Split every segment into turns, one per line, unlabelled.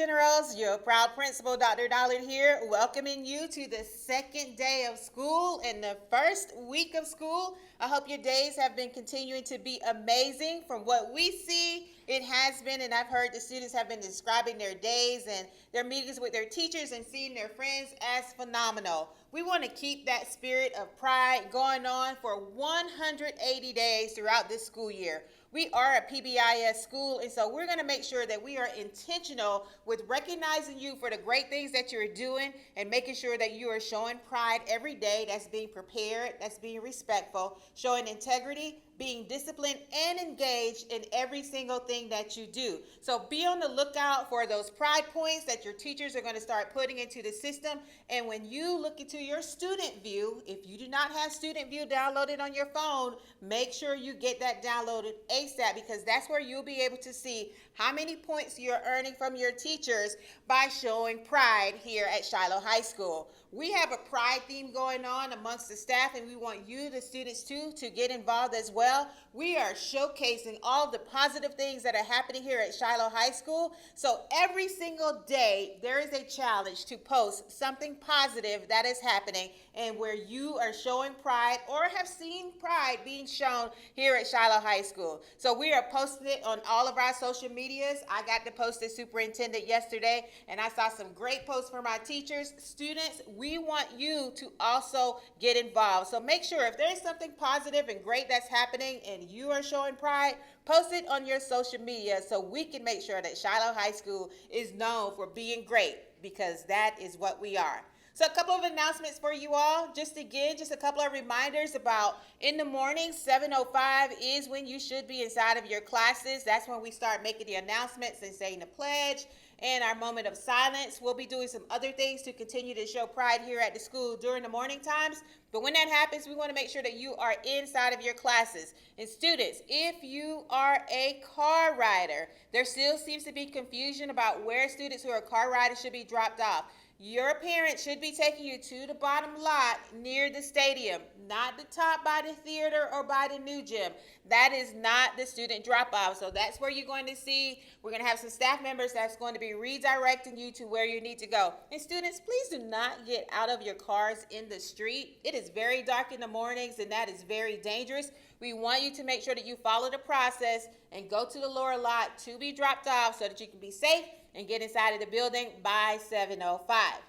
Generals, your proud principal, Dr. Dollard here, welcoming you to the second day of school and the first week of school. I hope your days have been continuing to be amazing. From what we see, it has been, and I've heard the students have been describing their days and their meetings with their teachers and seeing their friends as phenomenal. We want to keep that spirit of pride going on for 180 days throughout this school year. We are a PBIS school, and so we're going to make sure that we are intentional with recognizing you for the great things that you're doing and making sure that you are showing pride every day. That's being prepared, that's being respectful, showing integrity, being disciplined and engaged in every single thing that you do. So be on the lookout for those pride points that your teachers are going to start putting into the system. And when you look into your student view, if you do not have student view downloaded on your phone, make sure you get that downloaded ASAP, because that's where you'll be able to see how many points you're earning from your teachers by showing pride here at Shiloh High School. We have a pride theme going on amongst the staff, and we want you, the students too, to get involved as well. We are showcasing all the positive things that are happening here at Shiloh High School. So every single day, there is a challenge to post something positive that is happening and where you are showing pride or have seen pride being shown here at Shiloh High School. So we are posting it on all of our social medias. I got to post as superintendent yesterday, and I saw some great posts from our teachers. Students, we want you to also get involved. So make sure if there's something positive and great that's happening and you are showing pride, post it on your social media so we can make sure that Shiloh High School is known for being great, because that is what we are. So a couple of announcements for you all. Just a couple of reminders about in the morning, 7:05 is when you should be inside of your classes. That's when we start making the announcements and saying the pledge and our moment of silence. We'll be doing some other things to continue to show pride here at the school during the morning times. But when that happens, we want to make sure that you are inside of your classes. And students, if you are a car rider, there still seems to be confusion about where students who are car riders should be dropped off. Your parents should be taking you to the bottom lot near the stadium, not the top by the theater or by the new gym. That is not the student drop-off. So that's where you're going to see, we're going to have some staff members that's going to be redirecting you to where you need to go. And students, please do not get out of your cars in the street. It is very dark in the mornings, and that is very dangerous. We want you to make sure that you follow the process and go to the lower lot to be dropped off so that you can be safe and get inside of the building by 7:05.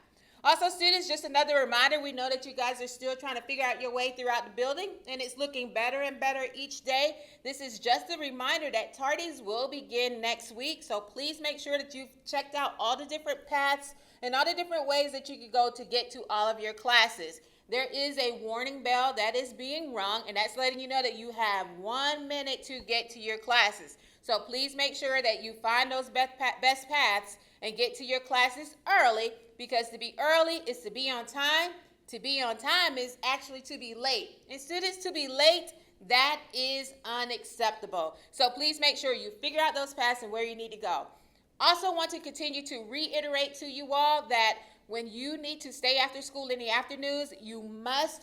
Also, students, just another reminder, we know that you guys are still trying to figure out your way throughout the building, and it's looking better and better each day. This is just a reminder that tardies will begin next week, so please make sure that you've checked out all the different paths and all the different ways that you can go to get to all of your classes. There is a warning bell that is being rung, and that's letting you know that you have 1 minute to get to your classes. So please make sure that you find those best paths and get to your classes early, because to be early is to be on time. To be on time is actually to be late. And students, to be late, that is unacceptable. So please make sure you figure out those paths and where you need to go. Also want to continue to reiterate to you all that when you need to stay after school in the afternoons, you must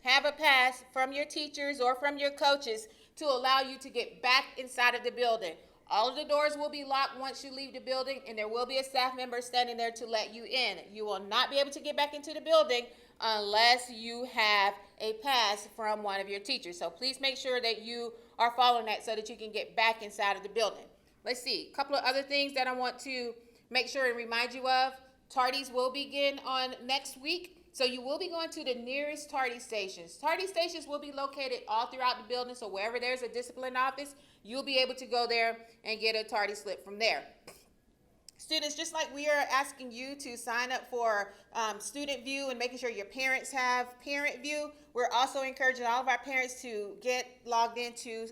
have a pass from your teachers or from your coaches to allow you to get back inside of the building. All of the doors will be locked once you leave the building, and there will be a staff member standing there to let you in. You will not be able to get back into the building unless you have a pass from one of your teachers. So please make sure that you are following that so that you can get back inside of the building. Let's see, a couple of other things that I want to make sure and remind you of. Tardies will begin on next week. So you will be going to the nearest tardy stations. Tardy stations will be located all throughout the building, so wherever there's a discipline office, you'll be able to go there and get a tardy slip from there. Students, just like we are asking you to sign up for student view and making sure your parents have parent view, we're also encouraging all of our parents to get logged into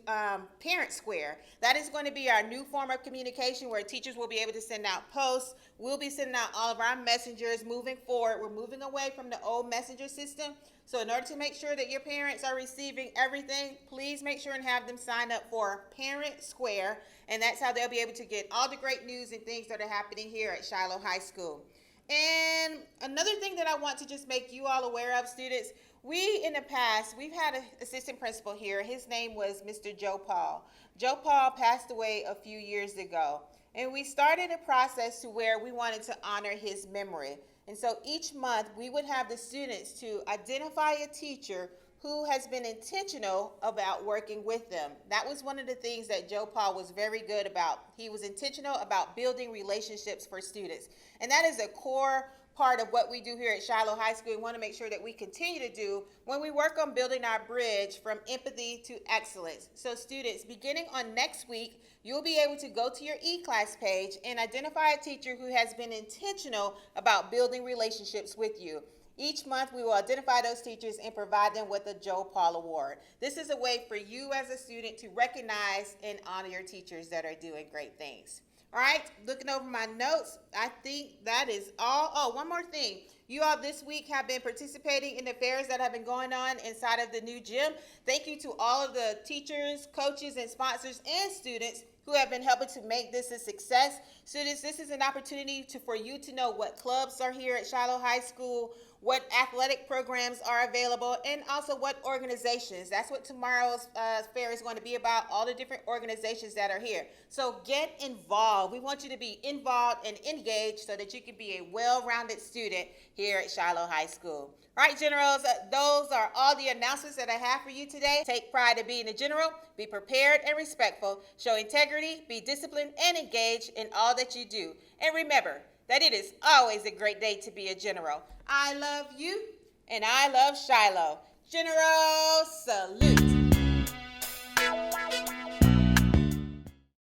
Parent Square. That is going to be our new form of communication where teachers will be able to send out posts. We'll be sending out all of our messengers moving forward. We're moving away from the old messenger system. So in order to make sure that your parents are receiving everything, please make sure and have them sign up for Parent Square, and that's how they'll be able to get all the great news and things that are happening here at Shiloh High School. And another thing that I want to just make you all aware of, students, in the past, we've had an assistant principal here. His name was Mr. Joe Paul. Joe Paul passed away a few years ago. And we started a process to where we wanted to honor his memory. And so each month we would have the students to identify a teacher who has been intentional about working with them. That was one of the things that Joe Paul was very good about. He was intentional about building relationships for students. And that is a core part of what we do here at Shiloh High School. We want to make sure that we continue to do when we work on building our bridge from empathy to excellence. So students, beginning on next week, you'll be able to go to your e-class page and identify a teacher who has been intentional about building relationships with you. Each month, we will identify those teachers and provide them with a Joe Paul Award. This is a way for you as a student to recognize and honor your teachers that are doing great things. All right, looking over my notes, I think that is all. Oh, one more thing. You all this week have been participating in the fairs that have been going on inside of the new gym. Thank you to all of the teachers, coaches, and sponsors and students who have been helping to make this a success. Students, this is an opportunity for you to know what clubs are here at Shiloh High School, what athletic programs are available, and also what organizations. That's what tomorrow's fair is going to be about, all the different organizations that are here. So get involved. We want you to be involved and engaged so that you can be a well-rounded student here at Shiloh High School. All right, generals, those are all the announcements that I have for you today. Take pride in being a general, be prepared and respectful, show integrity, be disciplined and engaged in all that you do. And remember that it is always a great day to be a general. I love you and I love Shiloh. General, salute.